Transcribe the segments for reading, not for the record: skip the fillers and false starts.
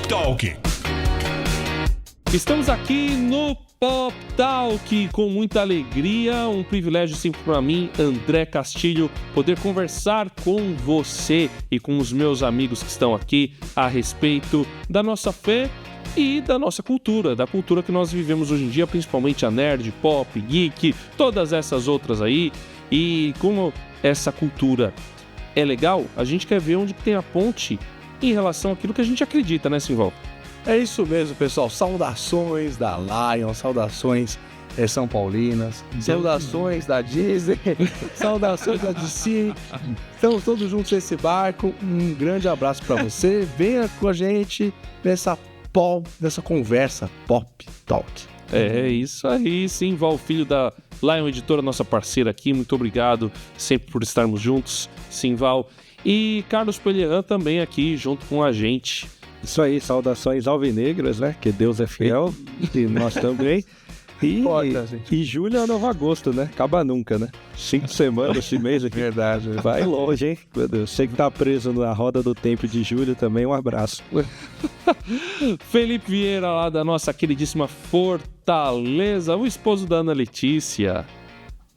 Talk. Estamos aqui no Pop Talk com muita alegria, um privilégio sempre para mim, André Castilho, poder conversar com você e com os meus amigos que estão aqui a respeito da nossa fé e da nossa cultura, da cultura que nós vivemos hoje em dia, principalmente a nerd, pop, geek, todas essas outras aí. E como essa cultura é legal, a gente quer ver onde tem a ponte em relação àquilo que a gente acredita, né, Simval? É isso mesmo, pessoal. Saudações da Lion, saudações São Paulinas, saudações da Disney, saudações da DC. Estamos todos juntos nesse barco. Um grande abraço para você. Venha com a gente nessa conversa Pop Talk. É isso aí, Simval, filho da Lion Editora, nossa parceira aqui. Muito obrigado sempre por estarmos juntos, Simval. E Carlos Pellerin também aqui junto com a gente. Isso aí, saudações alvinegras, né? Que Deus é fiel e nós também. E julho é novo agosto, né? Acaba nunca, né? 5 semanas esse mês aqui. Verdade. Vai longe, hein? Meu Deus. Você que tá preso na roda do tempo de julho também, um abraço. Felipe Vieira, lá da nossa queridíssima Fortaleza, o esposo da Ana Letícia.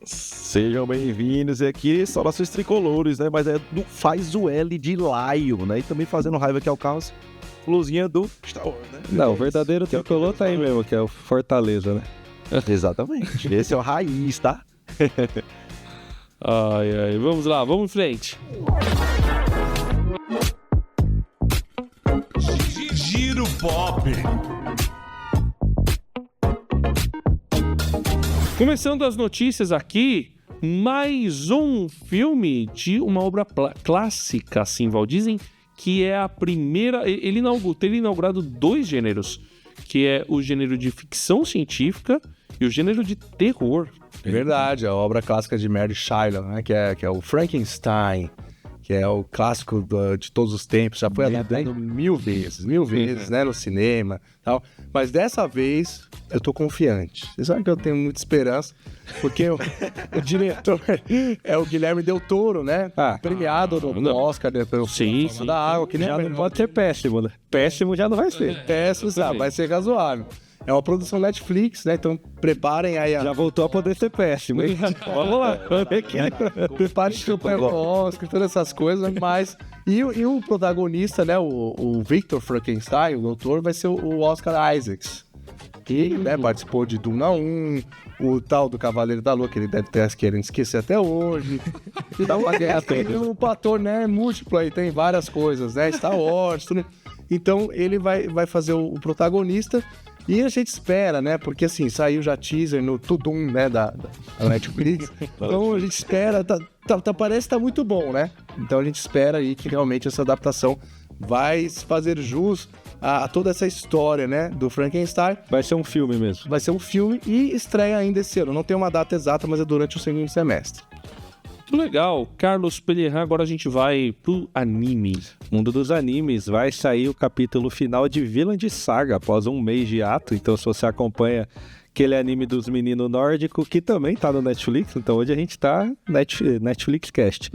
Sejam bem-vindos. E aqui saudações tricolores, né? Mas faz o L de Lion, né? E também fazendo raiva aqui ao Carlos. Luzinha do Star Wars, né? Não, o verdadeiro tricolor tá aí mesmo, que é o Fortaleza, né? Exatamente. Esse é o raiz, tá? Ai, vamos lá, vamos em frente. Giro Pop. Começando as notícias aqui, mais um filme de uma obra clássica, Simval. Dizem que é a primeira... Ele teria inaugurado 2 gêneros, que é o gênero de ficção científica e o gênero de terror. Verdade, a obra clássica de Mary Shelley, né? Que é o Frankenstein, que é o clássico de todos os tempos. Já foi adaptado mil vezes, né? No cinema e tal. Mas dessa vez eu tô confiante. Vocês sabem que eu tenho muita esperança, porque o diretor é o Guilherme Del Toro, né? Premiado no Oscar, né, pelo Sim. da Água, que nem Já não pode ser péssimo, né? Péssimo já não vai ser. péssimo, sabe? Vai ser razoável. É uma produção Netflix, né? Então preparem aí Já voltou a poder ser péssimo, hein? Vamos lá. Preparem para o Oscar, todas essas coisas, mas... E o protagonista, né? O Victor Frankenstein, o doutor, vai ser o Oscar Isaacs. Que, né, participou de Duna 1, o tal do Cavaleiro da Lua, que ele deve ter querendo esquecer até hoje. Tem um ator, né, múltiplo aí, tem várias coisas, né? Star Wars, tudo. Então ele vai fazer o protagonista. E a gente espera, né? Porque assim, saiu já teaser no Tudum, né? Da Netflix. Então a gente espera, parece que tá muito bom, né? Então a gente espera aí que realmente essa adaptação vai fazer jus a toda essa história, né? Do Frankenstein. Vai ser um filme mesmo. Vai ser um filme e estreia ainda esse ano. Não tem uma data exata, mas é durante o segundo semestre. Muito legal. Carlos Pellerin, agora a gente vai pro anime. Mundo dos animes, vai sair o capítulo final de Vinland Saga após um mês de ato. Então, se você acompanha aquele anime dos meninos nórdicos, que também tá no Netflix, então hoje a gente tá Netflix Cast.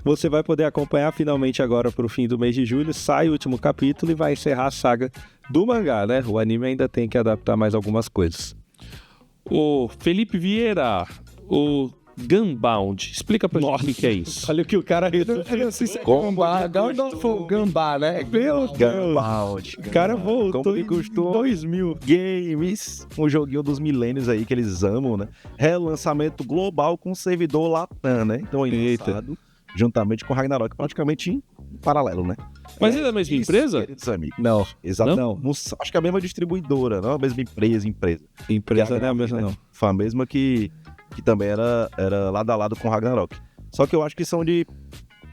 Você vai poder acompanhar finalmente agora pro fim do mês de julho, sai o último capítulo e vai encerrar a saga do mangá, né? O anime ainda tem que adaptar mais algumas coisas. O Felipe Vieira, o Gunbound. Explica pra gente o que é isso. Olha o que o cara... Gambá, né? Meu Deus. O cara voltou e custou 2000 games, um joguinho dos milênios aí que eles amam, né? Relançamento global com servidor Latam, né? Então lançado juntamente com Ragnarok, praticamente em paralelo, né? Mas é da mesma empresa? Queridos amigos. Não. Exato. Não. Acho que é a mesma distribuidora, não a mesma empresa. Empresa não é a mesma, não. Foi a mesma que também era lado a lado com Ragnarok. Só que eu acho que são de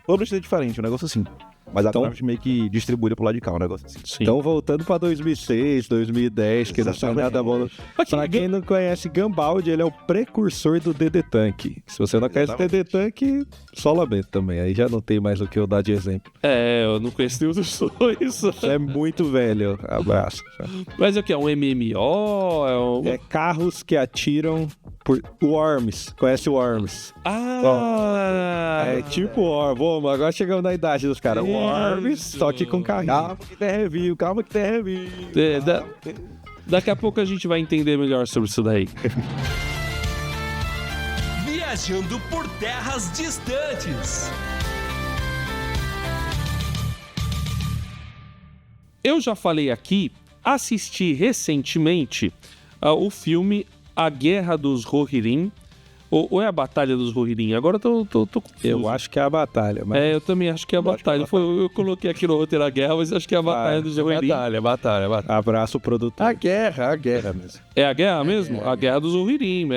publisher diferente, um negócio assim. Mas a Craft meio que distribuída pro lado de cá, um negócio assim. Sim. Então, voltando pra 2006, 2010, que não foi nada bom. Pra quem não conhece, Gunbound, ele é o precursor do DD Tank. Se você não conhece o DD Tank, só lamento também. Aí já não tem mais o que eu dar de exemplo. Eu não conheço nenhum dos dois. É muito velho. Abraço. Mas é o que? É um MMO? É carros que atiram por Worms. Conhece Worms? É tipo Worms. Vamos, agora chegamos na idade dos caras. Worms, só que com carrinho. Calma que tem review, calma que tem review. Daqui a pouco a gente vai entender melhor sobre isso daí. Viajando por terras distantes. Eu já falei aqui, assisti recentemente o filme A Guerra dos Rohirrim, ou é a Batalha dos Rohirrim? Agora eu tô confuso. Eu acho que é a batalha. Mas... Eu também acho que é a Batalha. Eu coloquei aqui no roteiro a Guerra, mas acho que é a Batalha dos Rohirrim. Batalha. Abraço, produtor. A guerra mesmo. É a Guerra mesmo? A Guerra dos Rohirrim,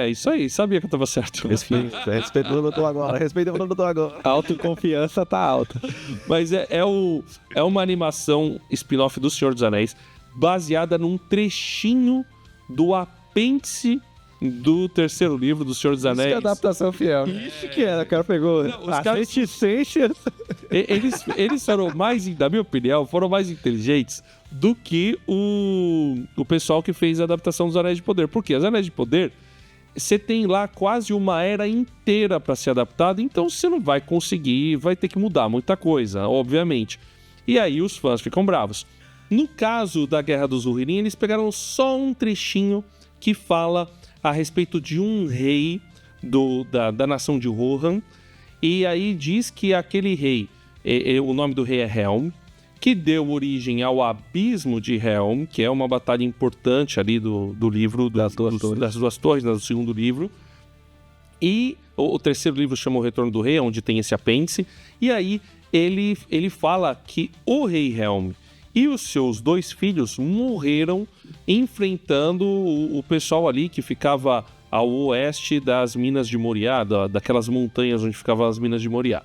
isso aí, sabia que eu tava certo. Respeita o doutor agora. A autoconfiança tá alta. Mas é uma animação spin-off do Senhor dos Anéis, baseada num trechinho do apêndice do terceiro livro do Senhor dos Anéis. Isso que é adaptação fiel. Isso que é, o cara pegou os as caras- reticências. Eles foram mais, na minha opinião, foram mais inteligentes do que o pessoal que fez a adaptação dos Anéis de Poder. Por quê? Os Anéis de Poder, você tem lá quase uma era inteira para ser adaptado, então você não vai conseguir, vai ter que mudar muita coisa, obviamente. E aí os fãs ficam bravos. No caso da Guerra dos Rohirrim, eles pegaram só um trechinho que fala a respeito de um rei da nação de Rohan, e aí diz que aquele rei, o nome do rei é Helm, que deu origem ao Abismo de Helm, que é uma batalha importante ali do livro das duas torres, do segundo livro. E o terceiro livro chama O Retorno do Rei, onde tem esse apêndice, e aí ele fala que o rei Helm e os seus 2 filhos morreram enfrentando o pessoal ali que ficava ao oeste das Minas de Moriá, daquelas montanhas onde ficavam as Minas de Moriá.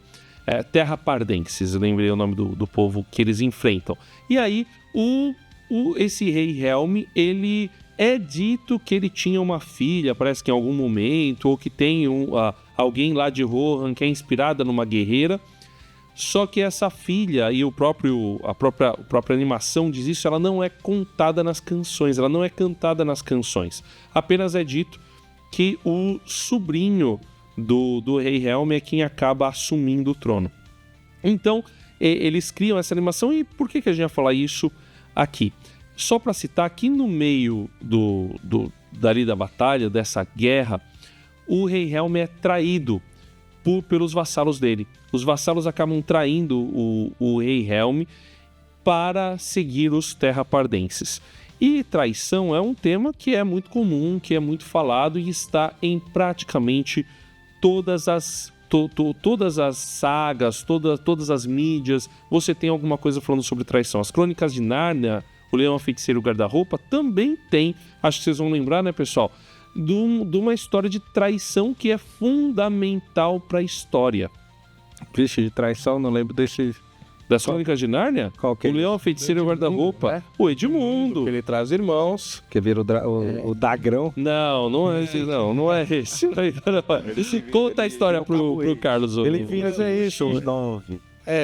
Terra Pardenses, eu lembrei o nome do povo que eles enfrentam. E aí, esse rei Helm, ele é dito que ele tinha uma filha, parece que em algum momento, ou que tem alguém lá de Rohan que é inspirada numa guerreira. Só que essa filha e a própria animação diz isso, ela não é contada nas canções, ela não é cantada nas canções. Apenas é dito que o sobrinho do rei Helm é quem acaba assumindo o trono. Então, eles criam essa animação, e por que a gente vai falar isso aqui? Só para citar, aqui no meio dali da batalha, dessa guerra, o rei Helm é traído pelos vassalos dele. Os vassalos acabam traindo o rei Helm para seguir os terrapardenses. E traição é um tema que é muito comum, que é muito falado e está em praticamente todas as sagas, todas as mídias. Você tem alguma coisa falando sobre traição. As Crônicas de Nárnia, o Leão, a Feiticeira e o Guarda-Roupa também tem, acho que vocês vão lembrar, né, pessoal? De uma história de traição que é fundamental para a história. Vixe, de traição, não lembro desse... Das Crônicas de Nárnia? Qual que é? O Leão, a Feiticeira e o Guarda-Roupa. né? O Edmundo. Ele traz os irmãos. Que vira o Dagrão. Não é esse, não é esse. Conta a história pro Carlos. Ele vira isso. X9.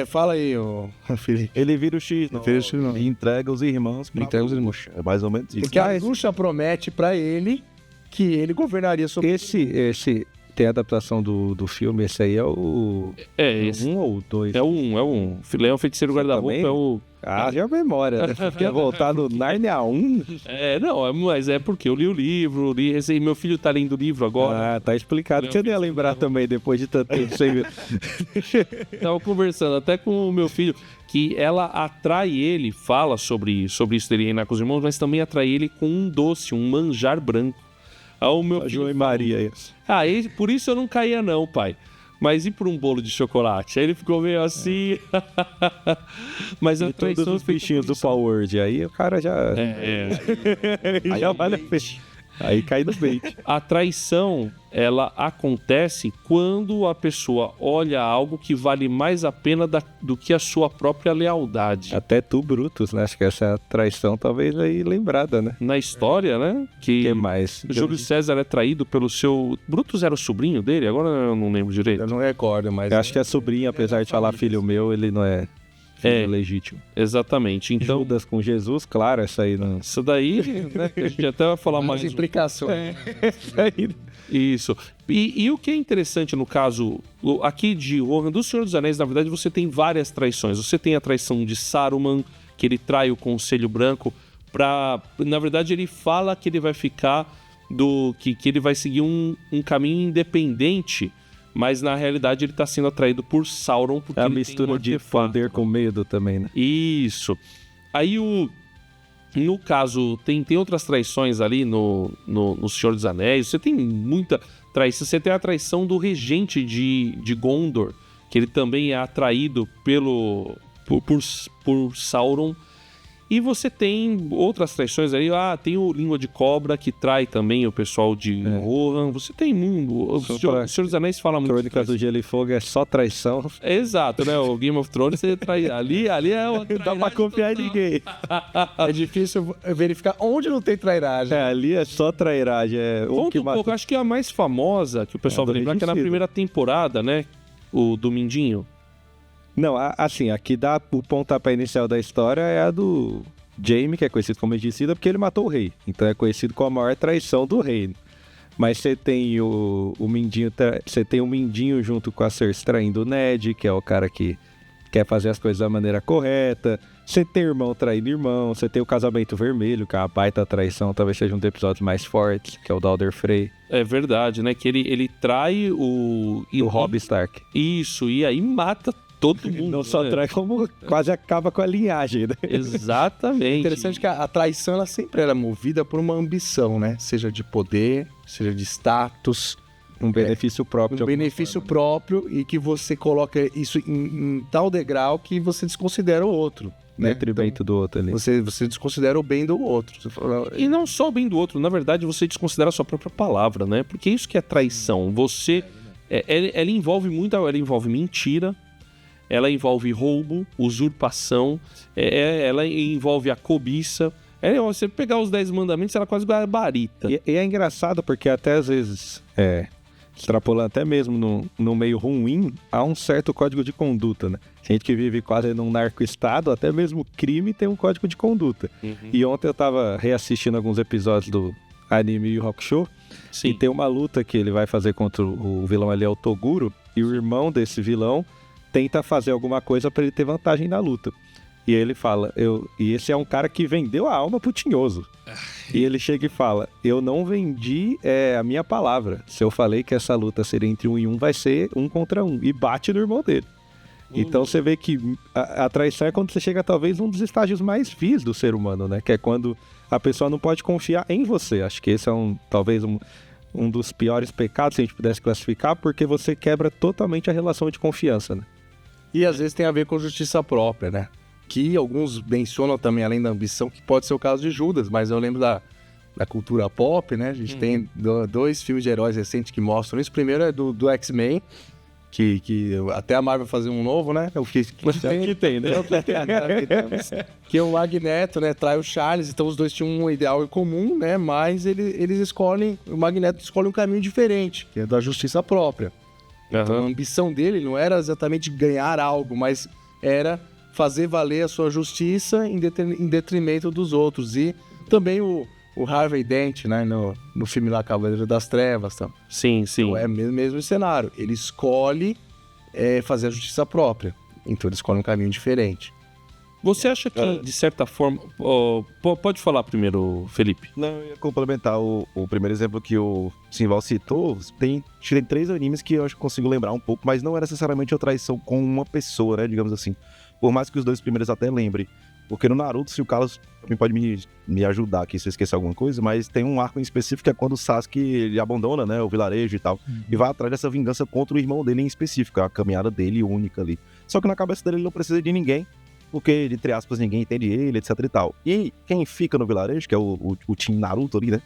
Fala aí, ô Felipe. Ele vira o X9 e entrega os irmãos. Entrega os irmãos. É mais ou menos isso. Porque a bruxa promete pra ele que ele governaria sobre... Esse tem a adaptação do filme, esse aí é o... Esse. 1 ou 2? É o 1, é o 1. Leão, Feiticeiro e Guarda-Roupa também? é o... Já memória, né? Quer voltar no Narnia 1? Mas é porque eu li o livro, e meu filho tá lendo o livro agora. Tá explicado. Você nem ia lembrar também, depois de tanto tempo sem ver. Tava conversando até com o meu filho, que ela atrai ele, fala sobre isso dele reinar com os irmãos, mas também atrai ele com um doce, um manjar branco. O meu filho João e Maria. por isso eu não caía não, pai. Mas e por um bolo de chocolate? Aí ele ficou meio assim... Mas E todos os bichinhos do Power Word. Aí o cara já... Aí já vai na peixe. Aí cai no bait. A traição, ela acontece quando a pessoa olha algo que vale mais a pena do que a sua própria lealdade. Até tu, Brutus, né? Acho que essa é a traição talvez aí lembrada, né? Na história, né? Que mais? Júlio César é traído pelo seu... Brutus era o sobrinho dele? Agora eu não lembro direito. Eu não recordo, mas... Eu acho que a sobrinha, apesar de falar filho meu, ele não é filho legítimo. Exatamente. Então, Judas com Jesus, claro, essa aí não... isso daí, né? Que a gente até vai falar mais... implicações. Isso. E o que é interessante no caso aqui de Rohan, do Senhor dos Anéis, na verdade você tem várias traições. Você tem a traição de Saruman, que ele trai o Conselho Branco na verdade ele fala que ele vai ficar que ele vai seguir um caminho independente, mas na realidade ele tá sendo atraído por Sauron, porque É a ele mistura tem um de artefato. poder com medo também, né? Isso. Aí no caso, tem outras traições ali no Senhor dos Anéis. Você tem muita traição. Você tem a traição do regente de Gondor, que ele também é atraído por Sauron. E você tem outras traições ali. Tem o Língua de Cobra, que trai também o pessoal de Rohan. Você tem mundo. O Senhor dos Anéis fala muito. Crônicas do Gelo e Fogo é só traição. Exato, né? O Game of Thrones você trai. Ali é uma Não dá pra confiar em ninguém. É difícil verificar onde não tem trairagem. Ali é só trairagem. Conta um pouco, acho que a mais famosa que o pessoal vai lembrar, que é na primeira temporada, né? O do Mindinho. Não, assim, aqui dá o pontapé inicial da história é a do Jaime, que é conhecido como Regicida, porque ele matou o rei. Então é conhecido como a maior traição do reino. Mas você tem o Mindinho, você tem o Mindinho junto com a Cersei traindo o Ned, que é o cara que quer fazer as coisas da maneira correta. Você tem irmão traindo irmão, você tem o Casamento Vermelho, que é uma baita traição, talvez seja um dos episódios mais fortes, que é o da Alder Frey. É verdade, né? Que ele trai o Robb Stark. Isso, e aí mata todo mundo. Não só né? trai, como quase acaba com a linhagem, né? Exatamente. Interessante que a traição ela sempre era movida por uma ambição, né? Seja de poder, seja de status, Um benefício próprio. um benefício próprio, e que você coloca isso em tal degrau que você desconsidera o outro. Né? Detrimento do outro ali. Você desconsidera o bem do outro. Você fala, E não só o bem do outro, na verdade você desconsidera a sua própria palavra, né? Porque isso que é traição. Você. Ela envolve ela envolve mentira, ela envolve roubo, usurpação, ela envolve a cobiça. Você pegar os 10 mandamentos, ela é quase barbarita. E é engraçado porque até às vezes, extrapolando até mesmo no meio ruim, há um certo código de conduta, né? Gente que vive quase num narco-estado, até mesmo crime tem um código de conduta. Uhum. E ontem eu tava reassistindo alguns episódios do anime Yu Hakusho, Sim. e tem uma luta que ele vai fazer contra o vilão ali, é o Toguro, e o irmão desse vilão tenta fazer alguma coisa pra ele ter vantagem na luta. E ele fala, e esse é um cara que vendeu a alma pro Tinhoso. E ele chega e fala, eu não vendi a minha palavra. Se eu falei que essa luta seria entre 1 e 1, vai ser 1 contra 1. E bate no irmão dele. Então você vê que a traição é quando você chega talvez num dos estágios mais vis do ser humano, né? Que é quando a pessoa não pode confiar em você. Acho que esse é talvez um dos piores pecados, se a gente pudesse classificar, porque você quebra totalmente a relação de confiança, né? e às vezes tem a ver com justiça própria, né? Que alguns mencionam também, além da ambição, que pode ser o caso de Judas, mas eu lembro da cultura pop, né? A gente tem 2 filmes de heróis recentes que mostram isso. O primeiro é do X-Men, que até a Marvel fazer um novo, né? O que tem, né? Que o Magneto, né, trai o Charles, então os dois tinham um ideal em comum, né? Mas o Magneto escolhe um caminho diferente, que é da justiça própria. Então, a ambição dele não era exatamente ganhar algo, mas era fazer valer a sua justiça em detrimento dos outros. E também o Harvey Dent, né, no filme lá Cavaleiro das Trevas. Tá? Sim, sim. Então, é o mesmo cenário. Ele escolhe fazer a justiça própria. Então ele escolhe um caminho diferente. Você acha que, de certa forma... pode falar primeiro, Felipe. Não, eu ia complementar o primeiro exemplo que o Simval citou. Tem 3 animes que eu acho que consigo lembrar um pouco, mas não é necessariamente a traição com uma pessoa, né, digamos assim. Por mais que os 2 primeiros até lembrem. Porque no Naruto, se o Carlos também pode me ajudar aqui se eu esquecer alguma coisa, mas tem um arco em específico que é quando o Sasuke ele abandona, né, o vilarejo e tal, e vai atrás dessa vingança contra o irmão dele em específico, é a caminhada dele única ali. Só que na cabeça dele ele não precisa de ninguém, porque, entre aspas, ninguém entende ele, etc e tal. E quem fica no vilarejo, que é o Team Naruto ali, né,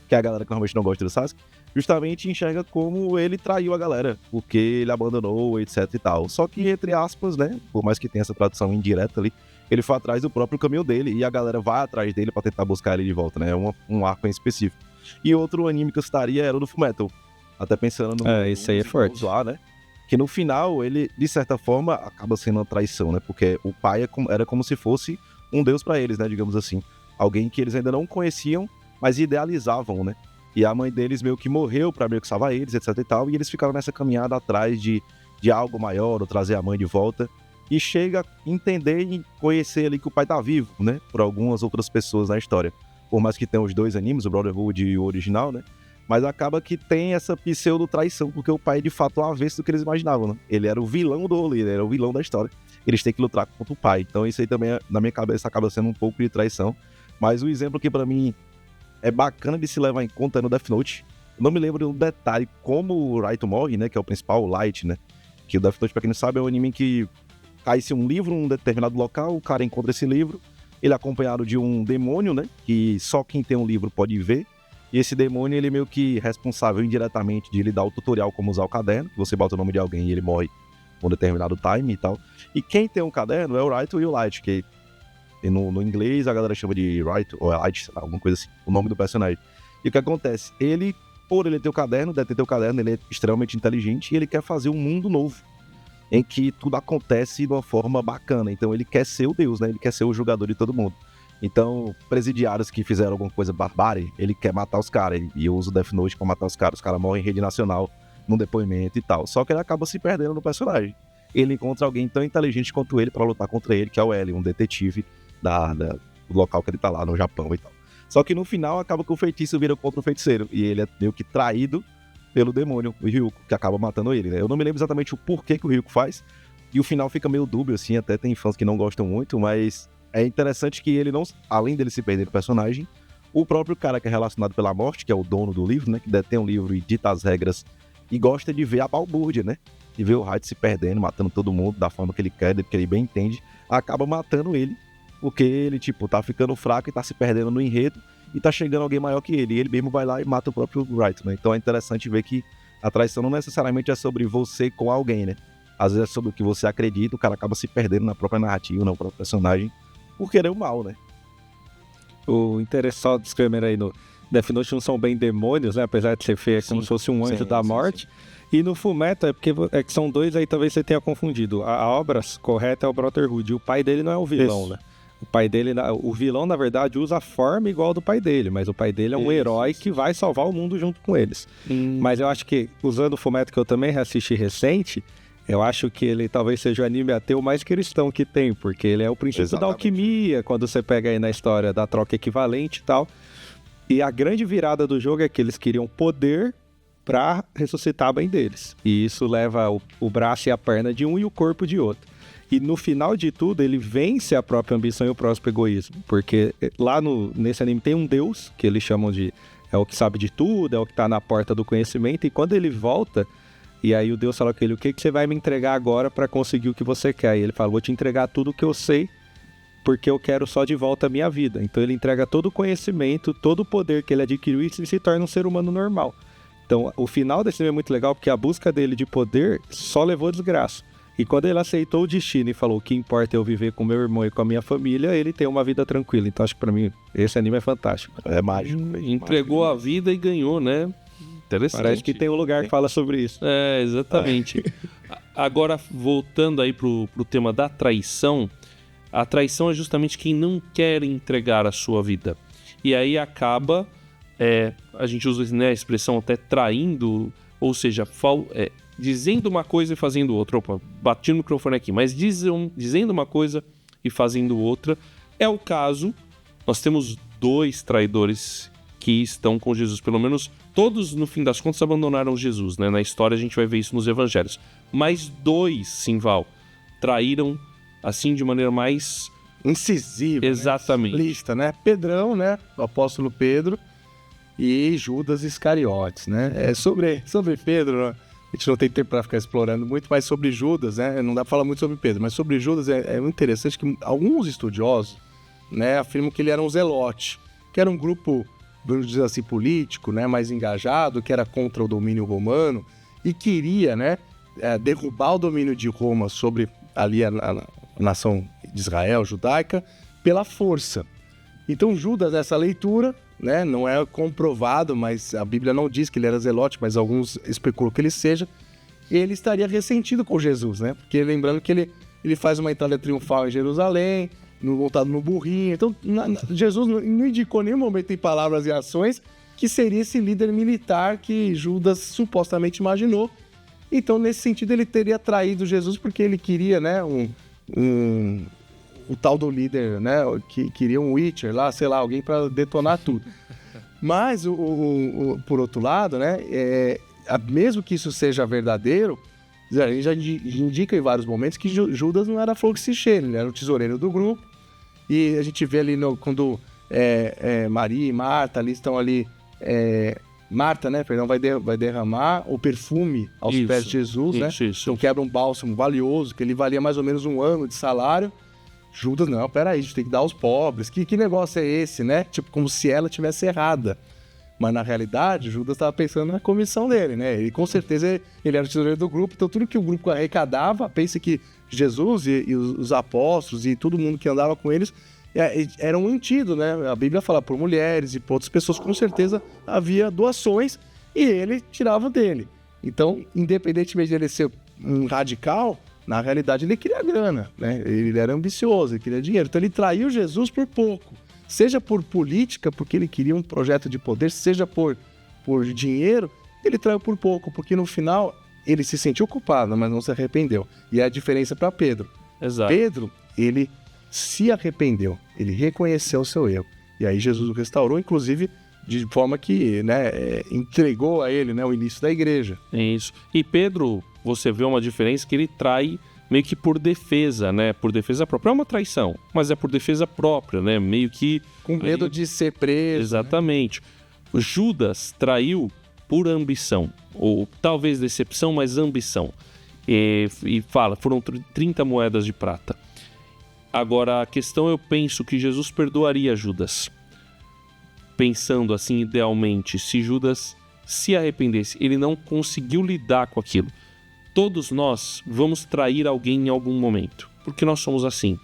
que é a galera que normalmente não gosta do Sasuke, justamente enxerga como ele traiu a galera, porque ele abandonou, etc e tal. Só que, entre aspas, né, por mais que tenha essa tradução indireta ali, ele foi atrás do próprio caminho dele e a galera vai atrás dele pra tentar buscar ele de volta, né? É um arco em específico. E outro anime que eu citaria era o do Fullmetal. Até pensando no... Esse aí é forte. Lá, né? Que no final, ele, de certa forma, acaba sendo uma traição, né? Porque o pai era como se fosse um deus pra eles, né? Digamos assim. Alguém que eles ainda não conheciam, mas idealizavam, né? E a mãe deles meio que morreu pra meio que salvar eles, etc e tal. E eles ficaram nessa caminhada atrás de algo maior, ou trazer a mãe de volta. E chega a entender e conhecer ali que o pai tá vivo, né? Por algumas outras pessoas na história. Por mais que tenha os dois animes, o Brotherhood e o original, né? Mas acaba que tem essa pseudo-traição, porque o pai, de fato, é o avesso do que eles imaginavam, né? Ele era o vilão do rolê, ele era o vilão da história. Eles têm que lutar contra o pai. Então isso aí também, na minha cabeça, acaba sendo um pouco de traição. Mas o exemplo que pra mim é bacana de se levar em conta é no Death Note. Eu não me lembro de um detalhe como o Raito morre, né? Que é o principal, o Light, né? Que o Death Note, pra quem não sabe, é um anime que cai-se um livro num determinado local, o cara encontra esse livro, ele é acompanhado de um demônio, né? Que só quem tem um livro pode ver. E esse demônio, ele é meio que responsável indiretamente de lhe dar o tutorial como usar o caderno, que você bota o nome de alguém e ele morre com um determinado time e tal. E quem tem um caderno é o Raito e o Light, que no inglês a galera chama de Raito, ou é Light, sei lá, alguma coisa assim, o nome do personagem. E o que acontece? Ele, por ele ter o caderno, deve ter o caderno, ele é extremamente inteligente e ele quer fazer um mundo novo, em que tudo acontece de uma forma bacana. Então ele quer ser o deus, né? Ele quer ser o julgador de todo mundo. Então, presidiários que fizeram alguma coisa barbárie, ele quer matar os caras. E usa o Death Note pra matar os caras morrem em rede nacional, num depoimento e tal. Só que ele acaba se perdendo no personagem. Ele encontra alguém tão inteligente quanto ele pra lutar contra ele, que é o L, um detetive do local que ele tá lá, no Japão e tal. Só que no final acaba que o feitiço vira contra o feiticeiro. E ele é meio que traído pelo demônio, o Ryuko, que acaba matando ele, né? Eu não me lembro exatamente o porquê que o Ryuko faz. E o final fica meio dúbio, assim, até tem fãs que não gostam muito, mas é interessante que ele não, além dele se perder no personagem, o próprio cara que é relacionado pela morte, que é o dono do livro, né, que detém o livro e dita as regras, e gosta de ver a balbúrdia, né, de ver o Raid se perdendo, matando todo mundo da forma que ele quer, que ele bem entende, acaba matando ele, porque ele, tipo, tá ficando fraco e tá se perdendo no enredo, e tá chegando alguém maior que ele, e ele mesmo vai lá e mata o próprio Raid, né, então é interessante ver que a traição não necessariamente é sobre você com alguém, né, às vezes é sobre o que você acredita, o cara acaba se perdendo na própria narrativa, no próprio personagem, por querer o mal, né? O interessante dos Kramer aí no Death Note não são bem demônios, né? Apesar de ser feio, é como se fosse um anjo da morte. Sim. E no Fullmetal é que são dois, aí talvez você tenha confundido. A obra correta é o Brotherhood, e o pai dele não é o vilão, né? O pai dele, o vilão, na verdade, usa a forma igual do pai dele, mas o pai dele é um herói que vai salvar o mundo junto com eles. Mas eu acho que, usando o Fullmetal, que eu também assisti recente, eu acho que ele talvez seja o anime ateu mais cristão que tem, porque ele é o princípio da alquimia, quando você pega aí na história da troca equivalente e tal. E a grande virada do jogo é que eles queriam poder pra ressuscitar a mãe deles. E isso leva o braço e a perna de um e o corpo de outro. E no final de tudo, ele vence a própria ambição e o próprio egoísmo. Porque lá nesse anime tem um deus, que eles chamam de... é o que sabe de tudo, é o que tá na porta do conhecimento. E quando ele volta... E aí o Deus fala com ele, o que você vai me entregar agora pra conseguir o que você quer? E ele fala, vou te entregar tudo o que eu sei, porque eu quero só de volta a minha vida. Então ele entrega todo o conhecimento, todo o poder que ele adquiriu e se torna um ser humano normal. Então o final desse filme é muito legal, porque a busca dele de poder só levou desgraça. E quando ele aceitou o destino e falou, o que importa é eu viver com meu irmão e com a minha família, ele tem uma vida tranquila. Então acho que pra mim esse anime é fantástico. É mágico. Entregou a vida e ganhou, né? Interessante. Parece que tem um lugar que fala sobre isso. É, exatamente. Agora, voltando aí pro tema da traição, a traição é justamente quem não quer entregar a sua vida. E aí acaba, a gente usa, né, a expressão até traindo, ou seja, dizendo uma coisa e fazendo outra. Opa, bati no microfone aqui, mas dizendo uma coisa e fazendo outra. É o caso, nós temos 2 traidores que estão com Jesus, pelo menos todos, no fim das contas, abandonaram Jesus, né? Na história a gente vai ver isso nos evangelhos. Mas 2, Simval, traíram, assim, de maneira mais... incisiva, exatamente, né? Explícita, né? Pedrão, né? O apóstolo Pedro e Judas Iscariotes, né? Sobre Pedro, né? A gente não tem tempo para ficar explorando muito, mas sobre Judas, né? Não dá para falar muito sobre Pedro, mas sobre Judas é muito interessante que alguns estudiosos, né, afirmam que ele era um zelote, que era um grupo, vamos dizer assim, político, né, mais engajado, que era contra o domínio romano e queria, né, derrubar o domínio de Roma sobre ali a nação de Israel, judaica, pela força. Então Judas, nessa leitura, né, não é comprovado, mas a Bíblia não diz que ele era zelote, mas alguns especulam que ele seja, ele estaria ressentido com Jesus, né, porque lembrando que ele faz uma entrada triunfal em Jerusalém, montado no burrinho. Então, Jesus não indicou em nenhum momento em palavras e ações que seria esse líder militar que Judas supostamente imaginou. Então, nesse sentido, ele teria traído Jesus porque ele queria, né, o tal do líder, né, que queria um Witcher lá, sei lá, alguém para detonar tudo. Mas, por outro lado, né, mesmo que isso seja verdadeiro, a gente já indica em vários momentos que Judas não era flor que se cheira, ele era o tesoureiro do grupo. E a gente vê ali quando Maria e Marta ali estão ali... Marta, né, perdão, vai derramar o perfume aos pés de Jesus, né? Então quebra um bálsamo valioso, que ele valia mais ou menos 1 ano de salário. Judas, não, peraí, a gente tem que dar aos pobres. Que negócio é esse, né? Tipo, como se ela tivesse errada. Mas na realidade, Judas estava pensando na comissão dele, né? Ele com certeza ele era o tesoureiro do grupo, então tudo que o grupo arrecadava, pense que Jesus e os apóstolos e todo mundo que andava com eles eram mantidos, né? A Bíblia fala por mulheres e por outras pessoas, com certeza havia doações e ele tirava dele. Então, independentemente de ele ser um radical, na realidade ele queria grana, né? Ele era ambicioso, ele queria dinheiro. Então ele traiu Jesus por pouco. Seja por política, porque ele queria um projeto de poder, seja por dinheiro, ele traiu por pouco, porque no final ele se sentiu culpado, mas não se arrependeu. E é a diferença para Pedro. Exato. Pedro, ele se arrependeu, ele reconheceu o seu erro. E aí Jesus o restaurou, inclusive de forma que, né, entregou a ele, né, o início da igreja. É isso. E Pedro, você vê uma diferença que ele trai meio que por defesa, né? Por defesa própria. É uma traição, mas é por defesa própria, né? Meio que... Com medo de ser preso. Exatamente. Né? Judas traiu por ambição. Ou talvez decepção, mas ambição. E fala, foram 30 moedas de prata. Agora, a questão, eu penso que Jesus perdoaria Judas. Pensando assim, idealmente, se Judas se arrependesse, ele não conseguiu lidar com aquilo. Todos nós vamos trair alguém em algum momento, porque nós somos assim.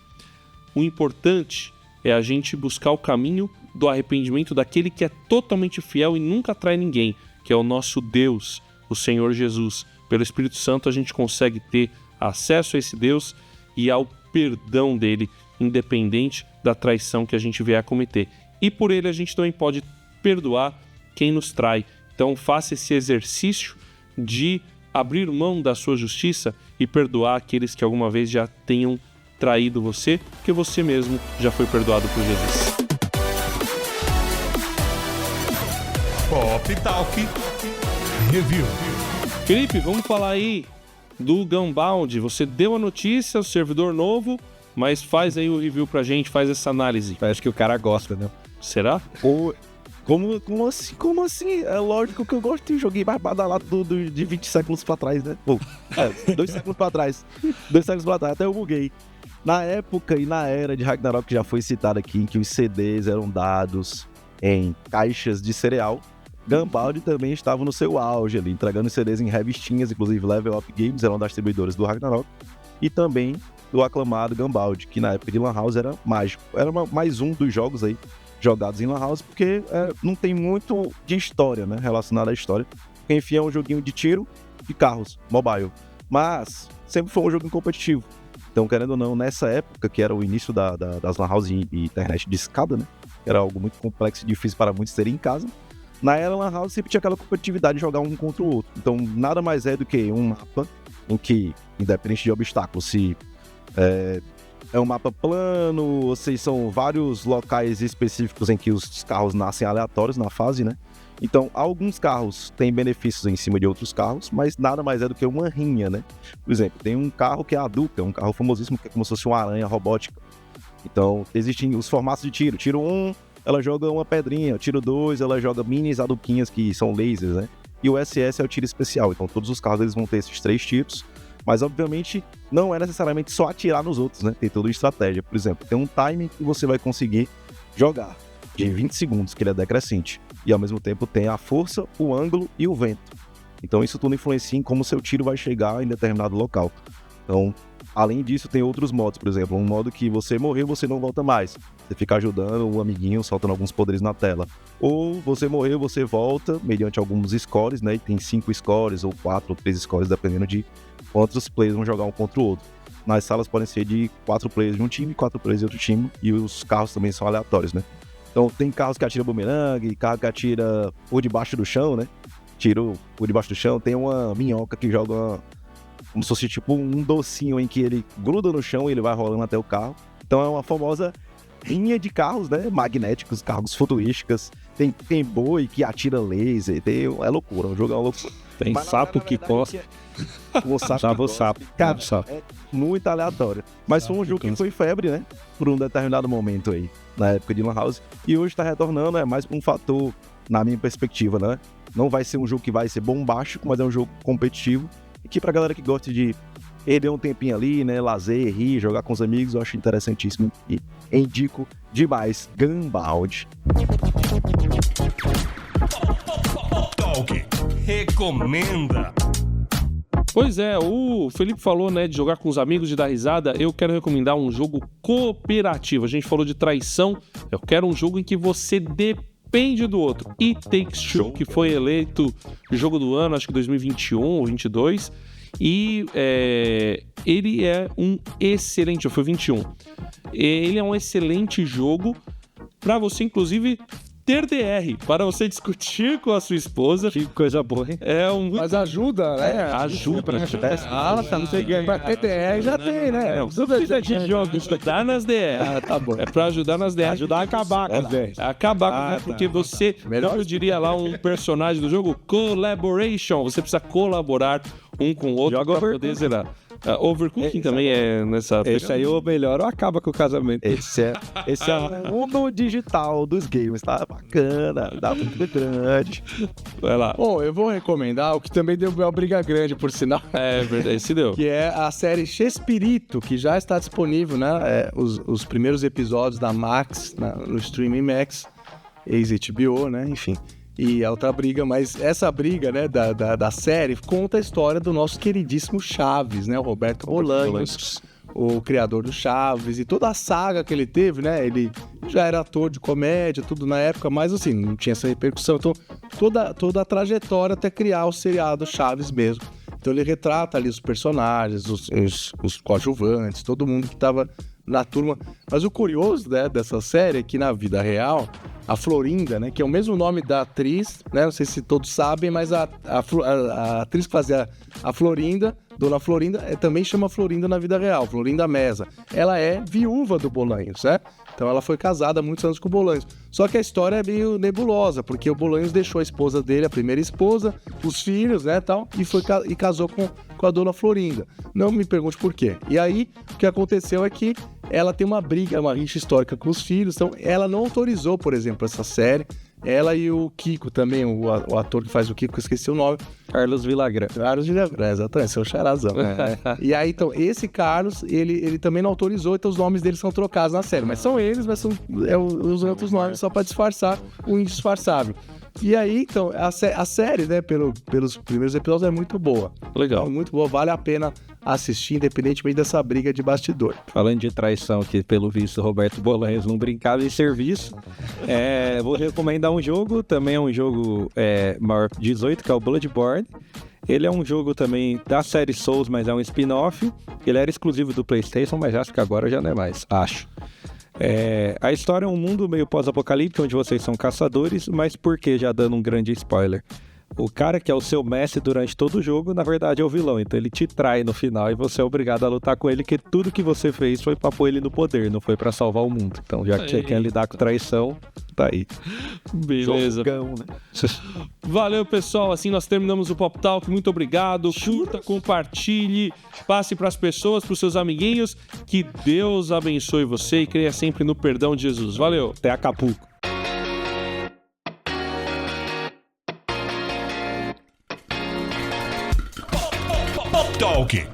O importante é a gente buscar o caminho do arrependimento daquele que é totalmente fiel e nunca trai ninguém, que é o nosso Deus, o Senhor Jesus. Pelo Espírito Santo a gente consegue ter acesso a esse Deus e ao perdão dele, independente da traição que a gente vier a cometer. E por ele a gente também pode perdoar quem nos trai. Então faça esse exercício de abrir mão da sua justiça e perdoar aqueles que alguma vez já tenham traído você, porque você mesmo já foi perdoado por Jesus. Pop Talk Review. Felipe, vamos falar aí do Gunbound. Você deu a notícia, o servidor novo, mas faz aí o review pra gente, faz essa análise. Parece que o cara gosta, né? Será? Como assim? É lógico que eu gosto de joguei mais badalado de 20 séculos pra trás, né? 2 séculos pra trás. 2 séculos pra trás, até eu buguei. Na época e na era de Ragnarok, que já foi citado aqui, em que os CDs eram dados em caixas de cereal, Gunbound também estava no seu auge ali, entregando CDs em revistinhas, inclusive Level Up Games, eram das distribuidoras do Ragnarok, e também do aclamado Gunbound, que na época de Lan House era mágico. Era mais um dos jogos aí jogados em Lan House, porque não tem muito de história, né, relacionado à história. Porque, enfim, é um joguinho de tiro de carros, mobile. Mas sempre foi um jogo competitivo. Então, querendo ou não, nessa época, que era o início das Lan House e internet de escada, né, era algo muito complexo e difícil para muitos terem em casa, na era Lan House sempre tinha aquela competitividade de jogar um contra o outro. Então, nada mais é do que um mapa em que, independente de obstáculos, se é um mapa plano, ou se são vários locais específicos em que os carros nascem aleatórios na fase, né? Então, alguns carros têm benefícios em cima de outros carros, mas nada mais é do que uma rinha, né? Por exemplo, tem um carro que é a Duca, um carro famosíssimo que é como se fosse uma aranha robótica. Então, existem os formatos de tiro. Tiro 1, ela joga uma pedrinha. Tiro 2, ela joga minis aduquinhas que são lasers, né? E o SS é o tiro especial. Então, todos os carros eles vão ter esses 3 tiros. Mas, obviamente, não é necessariamente só atirar nos outros, né? Tem toda uma estratégia. Por exemplo, tem um timing que você vai conseguir jogar de 20 segundos, que ele é decrescente. E, ao mesmo tempo, tem a força, o ângulo e o vento. Então, isso tudo influencia em como seu tiro vai chegar em determinado local. Então, além disso, tem outros modos. Por exemplo, um modo que você morreu, você não volta mais. Você fica ajudando um amiguinho, soltando alguns poderes na tela. Ou você morreu, você volta, mediante alguns scores, né? E tem 5 scores, ou 4 ou 3 scores, dependendo de quantos players vão jogar um contra o outro. Nas salas podem ser de 4 players de um time, 4 players de outro time, e os carros também são aleatórios, né? Então tem carros que atiram bumerangue, carro que atira por debaixo do chão, né? Tiro por debaixo do chão. Tem uma minhoca que joga como se fosse tipo um docinho em que ele gruda no chão e ele vai rolando até o carro. Então é uma famosa linha de carros, né? Magnéticos, carros futurísticos. Tem boi que atira laser. É loucura, o jogo é uma loucura. Tem Mas, sapo na que verdade, costa. O sapo. Sabe o sapo. Cara, Sapo. é muito aleatório. Mas foi um jogo que foi febre, né? Por um determinado momento aí, na época de Lan House. E hoje tá retornando, é mais um fator, na minha perspectiva, né? Não vai ser um jogo que vai ser bombástico, mas é um jogo competitivo. E que pra galera que gosta de perder um tempinho ali, né? Lazer, rir, jogar com os amigos, eu acho interessantíssimo. E indico demais. Gunbound. Talk recomenda. Pois é, o Felipe falou, né, de jogar com os amigos, de dar risada. Eu quero recomendar um jogo cooperativo. A gente falou de traição. Eu quero um jogo em que você depende do outro. It Takes Two, que foi eleito jogo do ano, acho que 2021 ou 2022. E ele é um excelente... Foi 21. Ele é um excelente jogo para você, inclusive... ter DR, para você discutir com a sua esposa. Que coisa boa, hein? É um... Mas ajuda, né? Ajuda. Tá, não sei o que. Pra TTR já tem, né? Não precisa de jogo, ajudar nas DR. Ah, tá bom. É pra ajudar nas DR. Ajudar a acabar com as 10. Acabar com isso, porque você, Melhor. eu diria lá um personagem do jogo, collaboration. Você precisa colaborar um com o outro Joga pra poder zerar. Overcooking também é nessa... Esse aí ou melhor ou acaba com o casamento. Esse é o mundo digital dos games, tá? Bacana, dá muito grande. Vai lá. Bom, eu vou recomendar o que também deu uma briga grande, por sinal. É verdade, esse deu. Que é a série Chespirito, que já está disponível, né? Os primeiros episódios da Max, no Streaming Max, ex-HBO, né? Enfim. E a outra briga, mas essa briga, né, da série conta a história do nosso queridíssimo Chaves, né? O Roberto Bolanhos, o criador do Chaves, e toda a saga que ele teve, né? Ele já era ator de comédia, tudo na época, mas assim, não tinha essa repercussão. Então, toda a trajetória até criar o seriado Chaves mesmo. Então ele retrata ali os personagens, os coadjuvantes, todo mundo que estava na turma. Mas o curioso, né, dessa série é que na vida real, a Florinda, né, que é o mesmo nome da atriz, né, não sei se todos sabem, mas a atriz que fazia a Florinda, Dona Florinda, também chama Florinda na vida real, Florinda Mesa. Ela é viúva do Bolanhos, né? Então ela foi casada há muitos anos com o Bolanhos. Só que a história é meio nebulosa, porque o Bolanhos deixou a esposa dele, a primeira esposa, os filhos, né, tal, e casou com a Dona Florinda. Não me pergunte por quê. E aí, o que aconteceu é que ela tem uma briga, uma rixa histórica com os filhos, então ela não autorizou, por exemplo, essa série. Ela e o Kiko também, o ator que faz o Kiko, eu esqueci o nome. Carlos Villagrán. Carlos Villagrán, exatamente, seu charazão. E aí, então, esse Carlos, ele também não autorizou, então os nomes deles são trocados na série. Mas são eles, mas são os outros nomes só pra disfarçar o indisfarçável. E aí, então, a série, né, pelos primeiros episódios é muito boa. Legal. É muito boa, vale a pena assistir, independentemente dessa briga de bastidor. Falando de traição, que pelo visto Roberto Bolanhos não brincava em serviço, vou recomendar um jogo, também é um jogo maior de 18, que é o Bloodborne. Ele é um jogo também da série Souls, mas é um spin-off. Ele era exclusivo do PlayStation, mas acho que agora já não é mais, acho. A história é um mundo meio pós-apocalíptico, onde vocês são caçadores, mas por que, já dando um grande spoiler? O cara que é o seu mestre durante todo o jogo, na verdade é o vilão, então ele te trai no final e você é obrigado a lutar com ele, que tudo que você fez foi pra pôr ele no poder, não foi pra salvar o mundo. Então já que você quer lidar com traição, tá aí. Beleza. Jogão, né? Valeu, pessoal. Assim nós terminamos o Pop Talk. Muito obrigado. Curta, compartilhe, passe pras pessoas, pros seus amiguinhos. Que Deus abençoe você e creia sempre no perdão de Jesus. Valeu. Até Acapulco. Talk